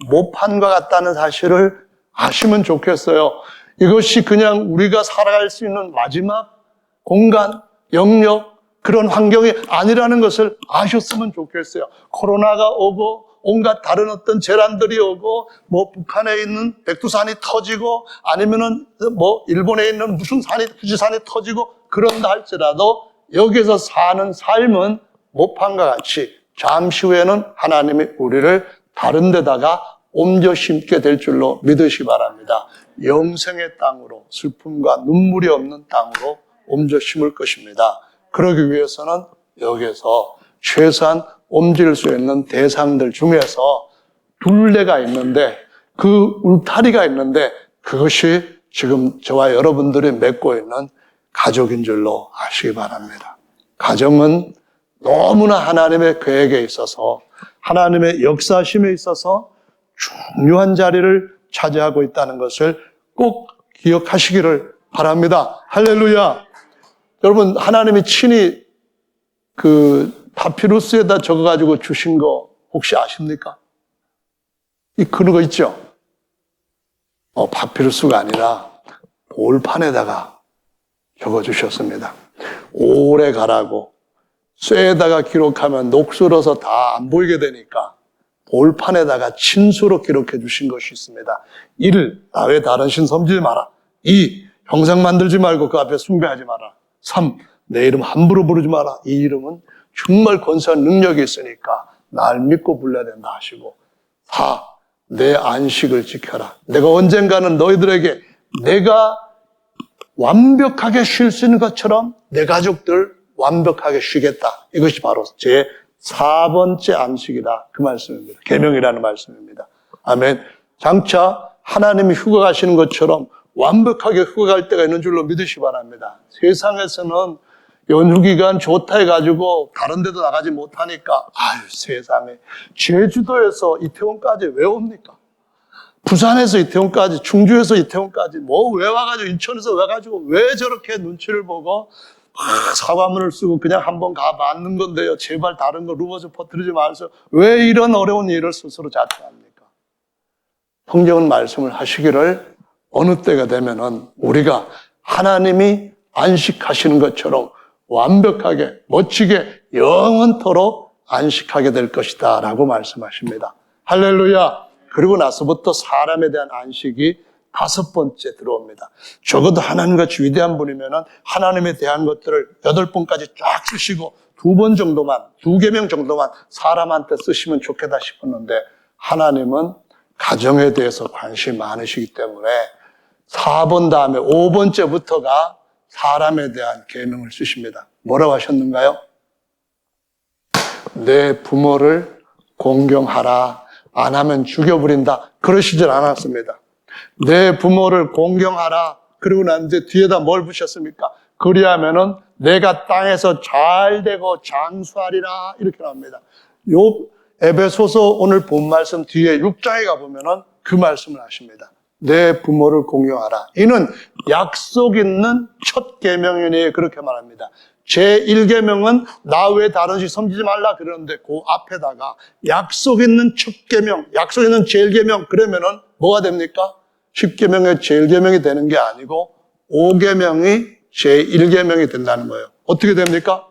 모판과 같다는 사실을 아시면 좋겠어요. 이것이 그냥 우리가 살아갈 수 있는 마지막 공간, 영역, 그런 환경이 아니라는 것을 아셨으면 좋겠어요. 코로나가 오고 온갖 다른 어떤 재난들이 오고 뭐 북한에 있는 백두산이 터지고 아니면은 뭐 일본에 있는 무슨 산이富士山이 터지고 그런다 할지라도 여기서 사는 삶은 모판과 같이 잠시 후에는 하나님이 우리를 다른 데다가 옮겨 심게 될 줄로 믿으시 바랍니다. 영생의 땅으로 슬픔과 눈물이 없는 땅으로 옮겨 심을 것입니다. 그러기 위해서는 여기에서 최소한 옮길 수 있는 대상들 중에서 둘레가 있는데 그 울타리가 있는데 그것이 지금 저와 여러분들이 맺고 있는 가족인 줄로 아시기 바랍니다. 가정은 너무나 하나님의 계획에 있어서 하나님의 역사심에 있어서 중요한 자리를 차지하고 있다는 것을 꼭 기억하시기를 바랍니다. 할렐루야. 여러분 하나님이 친히 그 파피루스에다 적어가지고 주신 거 혹시 아십니까? 이 그런 거 있죠? 파피루스가 아니라 볼판에다가 적어주셨습니다. 오래 가라고 쇠에다가 기록하면 녹슬어서 다 안 보이게 되니까 볼판에다가 친수로 기록해 주신 것이 있습니다. 1. 나외 다른 신 섬기지 마라. 2. 형상 만들지 말고 그 앞에 숭배하지 마라. 3. 내 이름 함부로 부르지 마라. 이 이름은 정말 권세한 능력이 있으니까 날 믿고 불러야 된다 하시고 4. 내 안식을 지켜라. 내가 언젠가는 너희들에게 내가 완벽하게 쉴 수 있는 것처럼 내 가족들 완벽하게 쉬겠다. 이것이 바로 제 4번째 안식이다. 그 말씀입니다. 계명이라는 말씀입니다. 아멘. 장차 하나님이 휴가 가시는 것처럼 완벽하게 휴가 갈 때가 있는 줄로 믿으시 바랍니다. 세상에서는 연휴기간 좋다 해가지고 다른 데도 나가지 못하니까 아유 세상에 제주도에서 이태원까지 왜 옵니까? 부산에서 이태원까지, 충주에서 이태원까지 뭐 왜 와가지고 인천에서 와가지고 왜 저렇게 눈치를 보고 사과문을 쓰고 그냥 한번 가 맞는 건데요. 제발 다른 거 루머즈 퍼뜨리지 마세요. 왜 이런 어려운 일을 스스로 자처합니까? 성경은 말씀을 하시기를 어느 때가 되면은 우리가 하나님이 안식하시는 것처럼 완벽하게 멋지게 영원토록 안식하게 될 것이다 라고 말씀하십니다. 할렐루야. 그리고 나서부터 사람에 대한 안식이 5번째 들어옵니다. 적어도 하나님같이 위대한 분이면은 하나님에 대한 것들을 8번까지 쫙 쓰시고 2번 정도만, 2계명 정도만 사람한테 쓰시면 좋겠다 싶었는데 하나님은 가정에 대해서 관심이 많으시기 때문에 4번 다음에 5번째부터가 사람에 대한 계명을 쓰십니다. 뭐라고 하셨는가요? 내 부모를 공경하라. 안 하면 죽여버린다. 그러시질 않았습니다. 내 부모를 공경하라. 그리고 난 이제 뒤에다 뭘 붙였습니까? 그리하면은 내가 땅에서 잘 되고 장수하리라. 이렇게 나옵니다. 요 에베소서 오늘 본 말씀 뒤에 6장에 가보면은 그 말씀을 하십니다. 내 부모를 공경하라. 이는 약속 있는 첫 계명이니 그렇게 말합니다. 제1계명은 나 외에 다른 시 섬기지 말라 그러는데 그 앞에다가 약속 있는 첫 계명, 약속 있는 제1계명 그러면은 뭐가 됩니까? 10계명의 제1계명이 되는 게 아니고 5계명이 제1계명이 된다는 거예요. 어떻게 됩니까?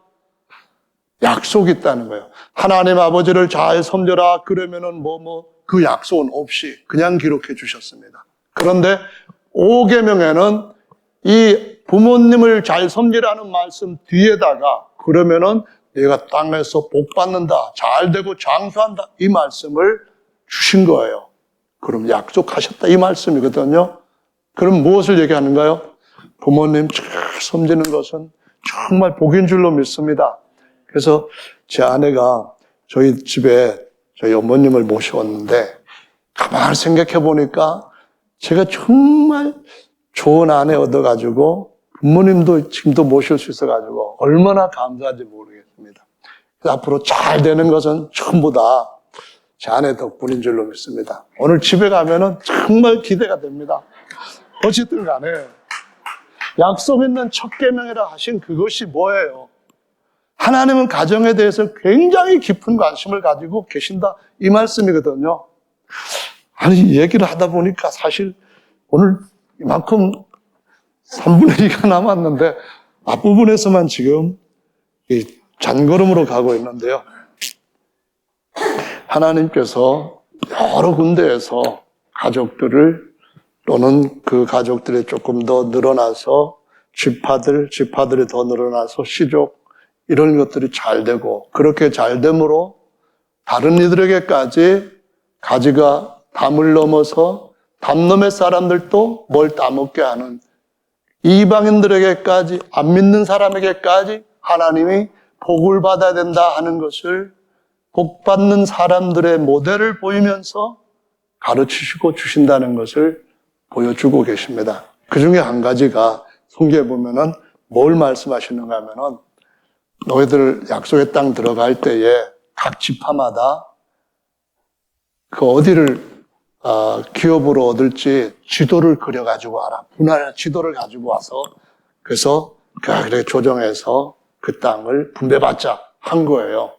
약속이 있다는 거예요. 하나님 아버지를 잘 섬겨라 그러면은 그 약속은 없이 그냥 기록해 주셨습니다. 그런데 5계명에는 이 부모님을 잘 섬기라는 말씀 뒤에다가 그러면은 내가 땅에서 복 받는다, 잘 되고 장수한다 이 말씀을 주신 거예요. 그럼 약속하셨다 이 말씀이거든요. 그럼 무엇을 얘기하는가요? 부모님 잘 섬기는 것은 정말 복인 줄로 믿습니다. 그래서 제 아내가 저희 집에 저희 어머님을 모셔왔는데 가만히 생각해 보니까 제가 정말 좋은 아내 얻어가지고 부모님도 지금도 모실 수 있어가지고 얼마나 감사한지 모르겠습니다. 그래서 앞으로 잘 되는 것은 전부 다 제 아내 덕분인 줄로 믿습니다. 오늘 집에 가면은 정말 기대가 됩니다. 어쨌든 간에 약속 있는 첫 계명이라 하신 그것이 뭐예요? 하나님은 가정에 대해서 굉장히 깊은 관심을 가지고 계신다 이 말씀이거든요. 아니 얘기를 하다 보니까 사실 오늘 이만큼 3분의 2가 남았는데 앞부분에서만 지금 잔걸음으로 가고 있는데요. 하나님께서 여러 군데에서 가족들을 또는 그 가족들이 조금 더 늘어나서 지파들이 더 늘어나서 시족 이런 것들이 잘 되고 그렇게 잘 됨으로 다른 이들에게까지 가지가 담을 넘어서 담놈의 사람들도 뭘 따먹게 하는 이방인들에게까지 안 믿는 사람에게까지 하나님이 복을 받아야 된다 하는 것을 복 받는 사람들의 모델을 보이면서 가르치시고 주신다는 것을 보여주고 계십니다. 그 중에 한 가지가 성경에 보면은 뭘 말씀하시는가 하면은 너희들 약속의 땅 들어갈 때에 각 지파마다 그 어디를 기업으로 얻을지 지도를 그려가지고 와라. 분할 지도를 가지고 와서 그래서 그렇게 조정해서 그 땅을 분배받자 한 거예요.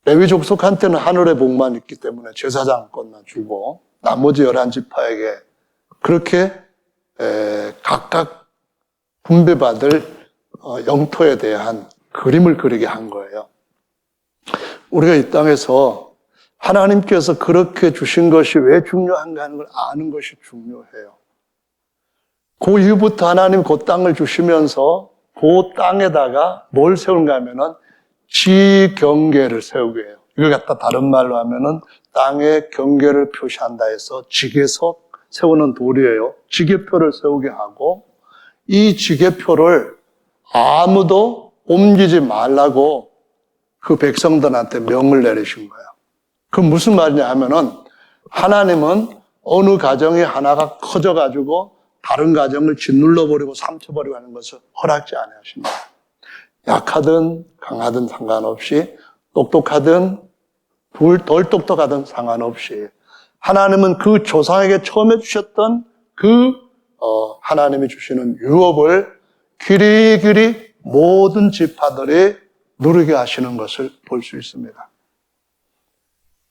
레위 족속한테는 하늘의 복만 있기 때문에 제사장권만 주고 나머지 11지파에게 그렇게 각각 분배받을 영토에 대한 그림을 그리게 한 거예요. 우리가 이 땅에서 하나님께서 그렇게 주신 것이 왜 중요한가 하는 걸 아는 것이 중요해요. 그 이후부터 하나님 그 땅을 주시면서 그 땅에다가 뭘 세운가 하면은 지경계를 세우게 해요. 이걸 갖다 다른 말로 하면은 땅의 경계를 표시한다 해서 지계석 세우는 돌이에요. 지계표를 세우게 하고 이 지계표를 아무도 옮기지 말라고 그 백성들한테 명을 내리신 거예요. 그 무슨 말이냐 하면은 하나님은 어느 가정이 하나가 커져가지고 다른 가정을 짓눌러버리고 삼켜버리고 하는 것을 허락지 않으십니다. 약하든 강하든 상관없이 똑똑하든 덜 똑똑하든 상관없이 하나님은 그 조상에게 처음에 주셨던 그 하나님이 주시는 유업을 길이길이 모든 지파들이 누리게 하시는 것을 볼 수 있습니다.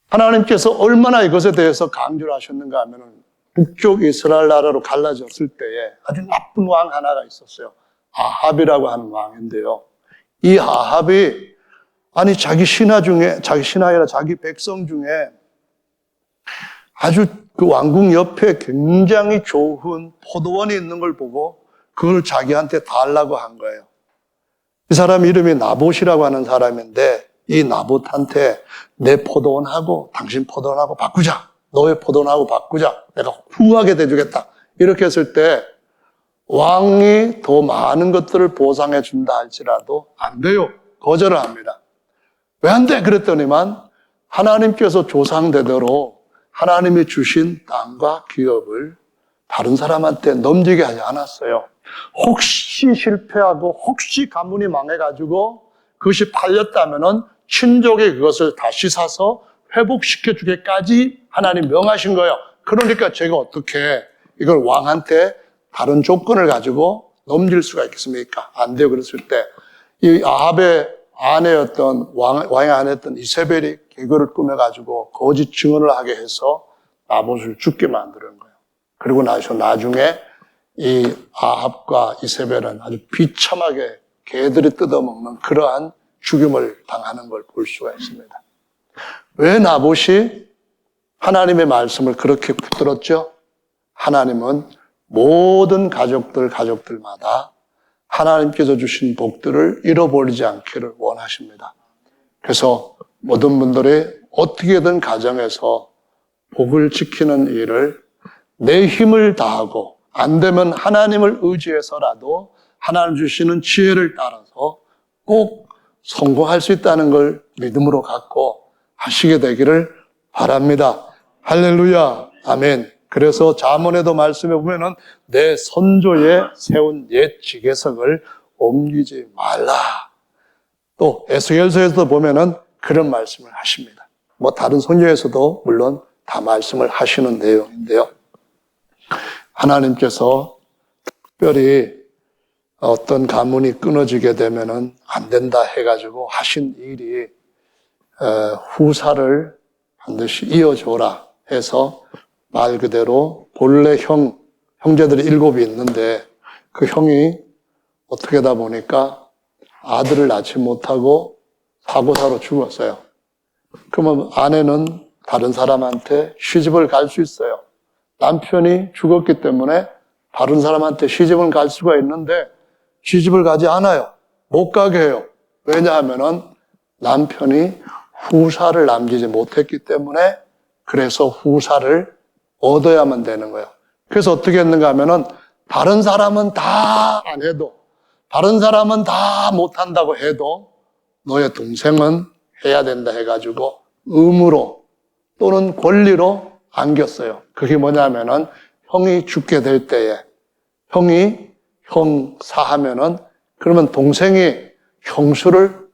하나님께서 얼마나 이것에 대해서 강조를 하셨는가 하면 북쪽 이스라엘 나라로 갈라졌을 때에 아주 나쁜 왕 하나가 있었어요. 아합이라고 하는 왕인데요. 이 아합이 자기 신하가 아니라 자기 백성 중에 아주 그 왕궁 옆에 굉장히 좋은 포도원이 있는 걸 보고 그걸 자기한테 달라고 한 거예요. 이 사람 이름이 나봇이라고 하는 사람인데 이 나봇한테 내 포도원하고 당신 포도원하고 바꾸자. 너의 포도원하고 바꾸자. 내가 후하게 대주겠다. 이렇게 했을 때 왕이 더 많은 것들을 보상해 준다 할지라도 안 돼요. 거절을 합니다. 왜 안 돼? 그랬더니만 하나님께서 조상대대로 하나님이 주신 땅과 기업을 다른 사람한테 넘기게 하지 않았어요. 혹시 실패하고 혹시 가문이 망해가지고 그것이 팔렸다면은 친족이 그것을 다시 사서 회복시켜 주기까지 하나님 명하신 거예요. 그러니까 제가 어떻게 이걸 왕한테 다른 조건을 가지고 넘길 수가 있겠습니까? 안 돼요. 그랬을 때 이 아합의 아내였던 왕의 아내였던 이세벨이 계획을 꾸며가지고 거짓 증언을 하게 해서 나봇을 죽게 만드는 거예요. 그리고 나중에 이 아합과 이세벨은 아주 비참하게 개들이 뜯어먹는 그러한 죽임을 당하는 걸 볼 수가 있습니다. 왜 나봇이 하나님의 말씀을 그렇게 붙들었죠? 하나님은 모든 가족들마다 하나님께서 주신 복들을 잃어버리지 않기를 원하십니다. 그래서 모든 분들이 어떻게든 가정에서 복을 지키는 일을 내 힘을 다하고 안 되면 하나님을 의지해서라도 하나님 주시는 지혜를 따라서 꼭 성공할 수 있다는 걸 믿음으로 갖고 하시게 되기를 바랍니다. 할렐루야. 아멘. 그래서 잠언에도 말씀해 보면은 내 선조에 세운 옛 지계석을 옮기지 말라. 또 에스겔서에서도 보면은 그런 말씀을 하십니다. 다른 성경에서도 물론 다 말씀을 하시는 내용인데요. 하나님께서 특별히 어떤 가문이 끊어지게 되면은 안 된다 해가지고 하신 일이 후사를 반드시 이어줘라 해서 말 그대로 본래 형제들이 7이 있는데 그 형이 어떻게 하다 보니까 아들을 낳지 못하고 사고사로 죽었어요. 그러면 아내는 다른 사람한테 시집을 갈 수 있어요. 남편이 죽었기 때문에 다른 사람한테 시집을 갈 수가 있는데 시집을 가지 않아요. 못 가게 해요. 왜냐하면은 남편이 후사를 남기지 못했기 때문에 그래서 후사를 얻어야만 되는 거예요. 그래서 어떻게 했는가 하면은 다른 사람은 다 안 해도 다른 사람은 다 못한다고 해도 너의 동생은 해야 된다 해가지고 의무로 또는 권리로 안겼어요. 그게 뭐냐면은 형이 죽게 될 때에 형이 형사하면은 그러면 동생이 형수를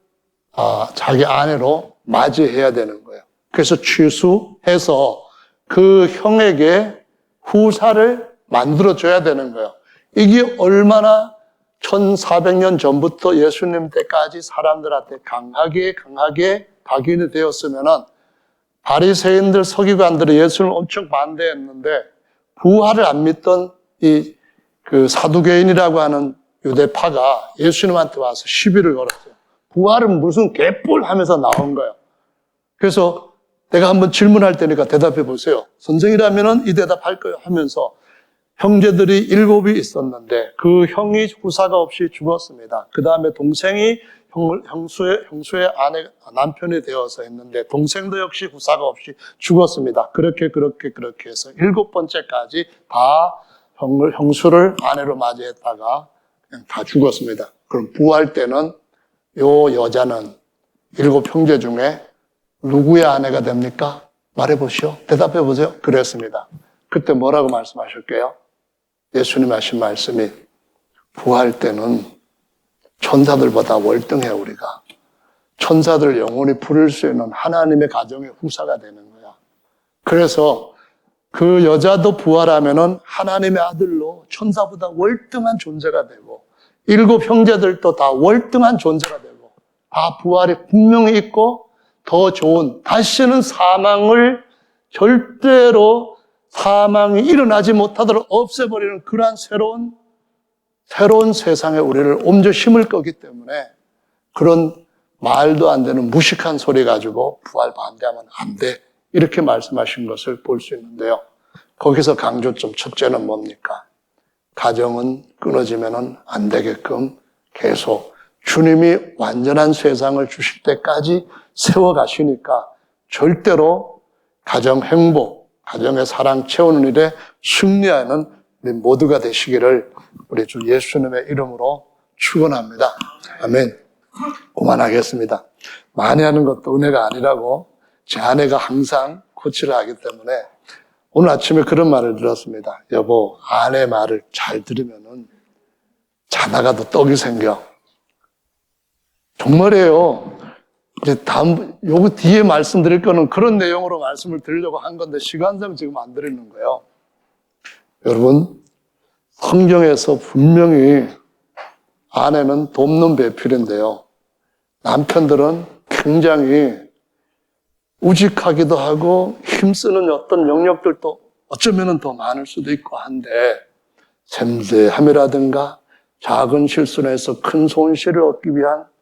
자기 아내로 맞이해야 되는 거예요. 그래서 취수해서 그 형에게 후사를 만들어줘야 되는 거예요. 이게 얼마나 1400년 전부터 예수님 때까지 사람들한테 강하게 각인이 되었으면은 바리새인들 서기관들이 예수님을 엄청 반대했는데 부활을 안 믿던 그 사두개인이라고 하는 유대파가 예수님한테 와서 시비를 걸었어요. 부활은 무슨 개뿔 하면서 나온 거예요. 그래서 내가 한번 질문할 테니까 대답해 보세요. 선생이라면은 이 대답할 거예요 하면서 형제들이 7이 있었는데 그 형이 후사가 없이 죽었습니다. 그 다음에 동생이 형수의 아내, 남편이 되어서 했는데 동생도 역시 후사가 없이 죽었습니다. 그렇게 해서 7번째까지 다 형수를 아내로 맞이했다가 그냥 다 죽었습니다. 그럼 부활 때는 요 여자는 7 형제 중에 누구의 아내가 됩니까? 말해보시오. 대답해보세요. 그랬습니다. 그때 뭐라고 말씀하실게요? 예수님 하신 말씀이 부활 때는 천사들보다 월등해 우리가. 천사들 영원히 부를 수 있는 하나님의 가정의 후사가 되는 거야. 그래서 그 여자도 부활하면은 하나님의 아들로 천사보다 월등한 존재가 되고 7 형제들도 다 월등한 존재가 되고 다 부활이 분명히 있고 더 좋은, 다시는 사망을 절대로 사망이 일어나지 못하도록 없애버리는 그러한 새로운 세상에 우리를 옮겨 심을 거기 때문에 그런 말도 안 되는 무식한 소리 가지고 부활 반대하면 안 돼. 이렇게 말씀하신 것을 볼 수 있는데요. 거기서 강조점 첫째는 뭡니까? 가정은 끊어지면 안 되게끔 계속 주님이 완전한 세상을 주실 때까지 세워가시니까 절대로 가정 행복, 가정의 사랑 채우는 일에 승리하는 우리 모두가 되시기를 우리 주 예수님의 이름으로 축원합니다. 아멘. 그만하겠습니다. 많이 하는 것도 은혜가 아니라고 제 아내가 항상 코치를 하기 때문에 오늘 아침에 그런 말을 들었습니다. 여보, 아내 말을 잘 들으면은 자다가도 떡이 생겨. 정말이에요. 이제 요거 뒤에 말씀드릴 거는 그런 내용으로 말씀을 드리려고 한 건데 시간상 지금 안 드리는 거예요. 여러분, 성경에서 분명히 아내는 돕는 배필인데요. 남편들은 굉장히 우직하기도 하고 힘쓰는 어떤 영역들도 어쩌면 더 많을 수도 있고 한데 샘세함이라든가 작은 실수로 해서 큰 손실을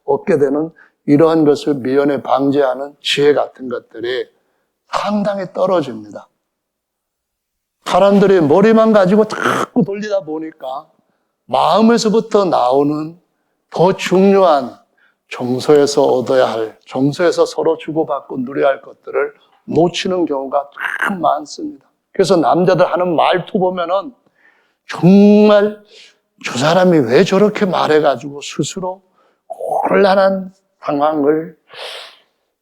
얻게 되는 이러한 것을 미연에 방지하는 지혜 같은 것들이 상당히 떨어집니다. 사람들이 머리만 가지고 자꾸 돌리다 보니까 마음에서부터 나오는 더 중요한 정서에서 얻어야 할, 정서에서 서로 주고받고 누려야 할 것들을 놓치는 경우가 참 많습니다. 그래서 남자들 하는 말투 보면은 정말 저 사람이 왜 저렇게 말해가지고 스스로 곤란한 상황을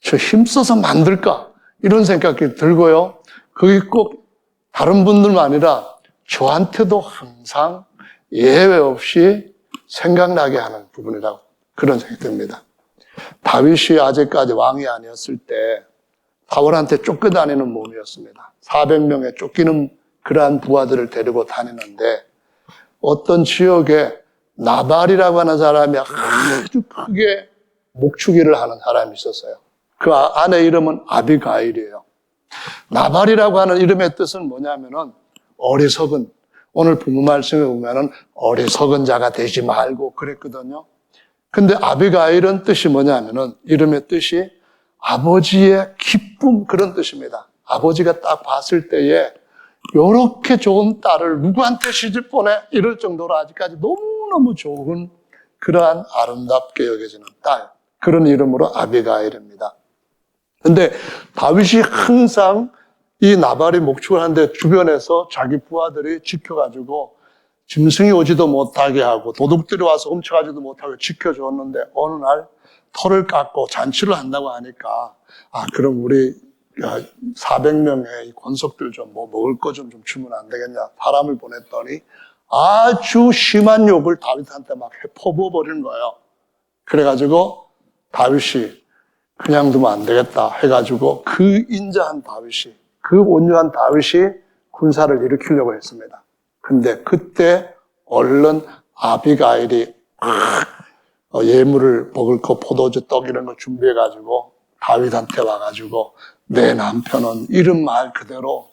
저 힘써서 만들까? 이런 생각이 들고요. 그게 꼭 다른 분들만 아니라 저한테도 항상 예외 없이 생각나게 하는 부분이라고 그런 생각이 듭니다. 다윗이 아직까지 왕이 아니었을 때 사울한테 쫓겨다니는 몸이었습니다. 400명의 쫓기는 그러한 부하들을 데리고 다니는데 어떤 지역에 나발이라고 하는 사람이 아주 크게 목축이를 하는 사람이 있었어요. 그 아내 이름은 아비가일이에요. 나발이라고 하는 이름의 뜻은 뭐냐면은 어리석은, 오늘 부모 말씀에 보면은 어리석은 자가 되지 말고 그랬거든요. 근데 아비가일은 뜻이 뭐냐면은 이름의 뜻이 아버지의 기쁨 그런 뜻입니다. 아버지가 딱 봤을 때에 이렇게 좋은 딸을 누구한테 시집 보내? 이럴 정도로 아직까지 너무너무 좋은 그러한 아름답게 여겨지는 딸. 그런 이름으로 아비가일입니다. 근데 다윗이 항상 이 나발이 목축을 하는데 주변에서 자기 부하들이 지켜가지고 짐승이 오지도 못하게 하고 도둑들이 와서 훔쳐가지도 못하게 지켜줬는데 어느 날 털을 깎고 잔치를 한다고 하니까 그럼 우리 400명의 권속들 좀 뭐 먹을 거 좀 주면 안 되겠냐 사람을 보냈더니 아주 심한 욕을 다윗한테 막 퍼부어버리는 거예요. 그래가지고 다윗이 그냥 두면 안 되겠다 해가지고 그 인자한 다윗이, 그 온유한 다윗이 군사를 일으키려고 했습니다. 근데 그때 얼른 아비가일이 예물을 먹을 거 포도주 떡 이런 거 준비해가지고 다윗한테 와가지고 내 남편은 이런 말 그대로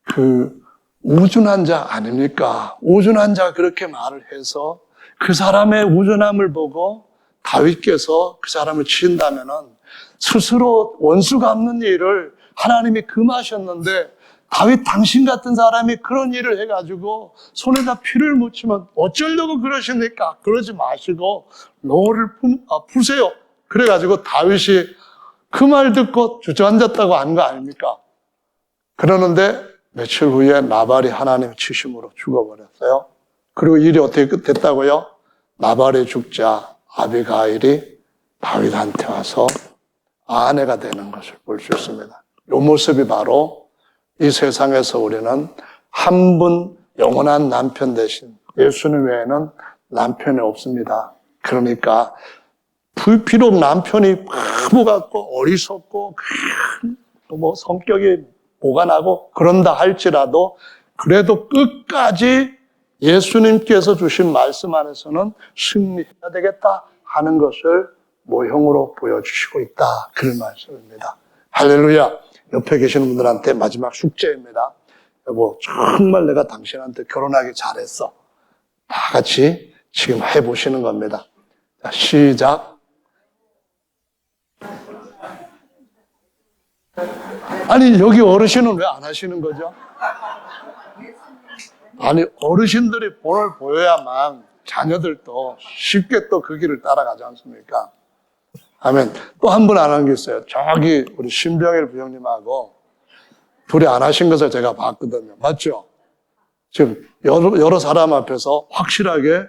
그 우준한 자 아닙니까? 우준한 자가 그렇게 말을 해서 그 사람의 우준함을 보고 다윗께서 그 사람을 치신다면은 스스로 원수 갚는 일을 하나님이 금하셨는데 다윗 당신 같은 사람이 그런 일을 해가지고 손에다 피를 묻히면 어쩌려고 그러십니까? 그러지 마시고 노를 푸세요. 그래가지고 다윗이 그 말 듣고 주저앉았다고 한 거 아닙니까? 그러는데 며칠 후에 나발이 하나님 치심으로 죽어버렸어요. 그리고 일이 어떻게 됐다고요? 나발이 죽자 아비가일이 다윗한테 와서 아내가 되는 것을 볼 수 있습니다. 이 모습이 바로 이 세상에서 우리는 한 분 영원한 남편 대신 예수님 외에는 남편이 없습니다. 그러니까 불필요한 남편이 바보 같고 어리석고 뭐 성격이 보관하고 그런다 할지라도 그래도 끝까지 예수님께서 주신 말씀 안에서는 승리해야 되겠다 하는 것을 모형으로 보여주시고 있다. 그런 말씀입니다. 할렐루야. 옆에 계시는 분들한테 마지막 숙제입니다. 여보, 정말 내가 당신한테 결혼하기 잘했어. 다 같이 지금 해보시는 겁니다. 자, 시작. 아니, 여기 어르신은 왜 안 하시는 거죠? 아니, 어르신들이 본을 보여야만 자녀들도 쉽게 또 그 길을 따라가지 않습니까? 아멘. 또 한 분 안 한 게 있어요. 저기 우리 신병일 부장님하고 둘이 안 하신 것을 제가 봤거든요. 맞죠? 지금 여러 사람 앞에서 확실하게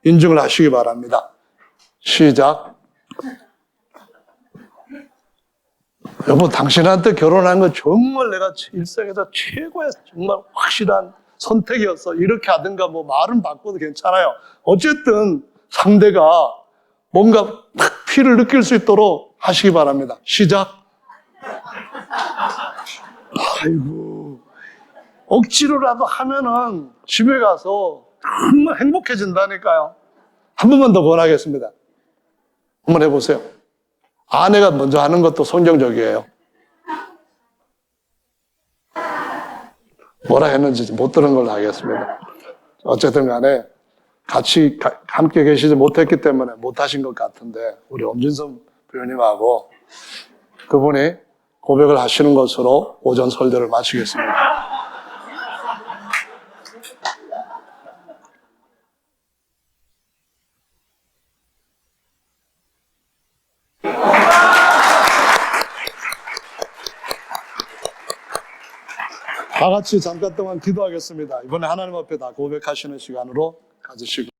인증을 하시기 바랍니다. 시작. 여보, 당신한테 결혼한 거 정말 내가 일생에서 최고의 정말 확실한 선택이었어. 이렇게 하든가 뭐 말은 바꿔도 괜찮아요. 어쨌든 상대가 뭔가 딱 피를 느낄 수 있도록 하시기 바랍니다. 시작. 아이고, 억지로라도 하면은 집에 가서 정말 행복해진다니까요. 한 번만 더 권하겠습니다. 한번 해보세요. 아내가 먼저 하는 것도 성경적이에요. 뭐라 했는지 못 들은 걸로 하겠습니다. 어쨌든 간에 같이 함께 계시지 못했기 때문에 못하신 것 같은데 우리 엄진성 부모님하고 그분이 고백을 하시는 것으로 오전 설교를 마치겠습니다. 다 같이 잠깐 동안 기도하겠습니다. 이번에 하나님 앞에 다 고백하시는 시간으로 가지시고